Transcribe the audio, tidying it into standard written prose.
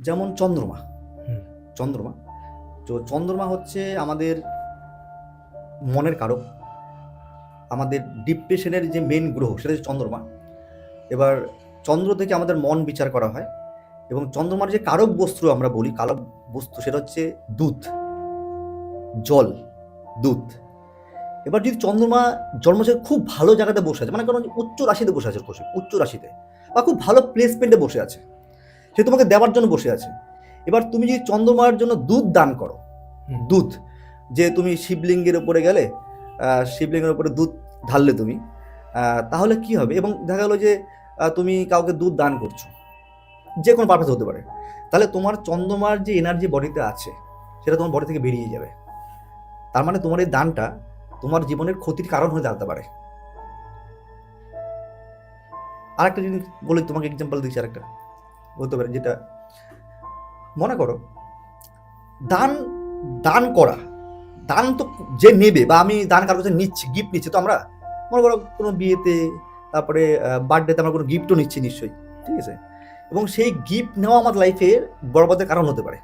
যেমন চন্দ্রমা। হুম, চন্দ্রমা তো চন্দ্রমা হচ্ছে আমাদের মনের কারক, আমাদের ডিপ্রেশনের যে মেন গ্রহ সেটা হচ্ছে চন্দ্রমা। এবার চন্দ্র থেকে আমাদের মন বিচার করা হয়, এবং চন্দ্রমার যে কারক বস্তু আমরা বলি, কারক বস্তু সেটা হচ্ছে দুধ, জল, দুধ। এবার যদি চন্দ্রমা জন্মছকে খুব ভালো জায়গাতে বসে আছে, মানে কারণ উচ্চ রাশিতে বসে আছে, উচ্চ রাশিতে বা খুব ভালো প্লেসমেন্টে বসে আছে, সে তোমাকে দেওয়ার জন্য বসে আছে। এবার তুমি যদি চন্দ্রমার জন্য দুধ দান করো, হুম, দুধ, যে তুমি শিবলিঙ্গের উপরে গেলে, শিবলিঙ্গের উপরে দুধ ঢাললে তুমি, তাহলে কি হবে, এবং দেখা গেলো যে তুমি কাউকে দুধ দান করছো, যে কোনো পারপাস হতে পারে, তাহলে তোমার চন্দ্রমার যে এনার্জি বডিতে আছে সেটা তোমার বডি থেকে বেরিয়ে যাবে। তার মানে তোমার এই দানটা তোমার জীবনের ক্ষতির কারণ হয়ে দাঁড়াতে পারে। আরেকটা জিনিস বলি তোমাকে, এক্সাম্পল দিচ্ছি আরেকটা, বলতে পারে যেটা, মনে করো দান, দান করা, দান তো যে নেবে, বা আমি দান কারোর কাছে নিচ্ছি, গিফট নিচ্ছি, তো আমরা মনে করো কোনো বিয়েতে, তারপরে বার্থডেতে আমরা কোনো গিফটও নিচ্ছি নিশ্চয়ই, ঠিক আছে, এবং সেই গিফট নেওয়া আমার লাইফের বরবাদের কারণ হতে পারে।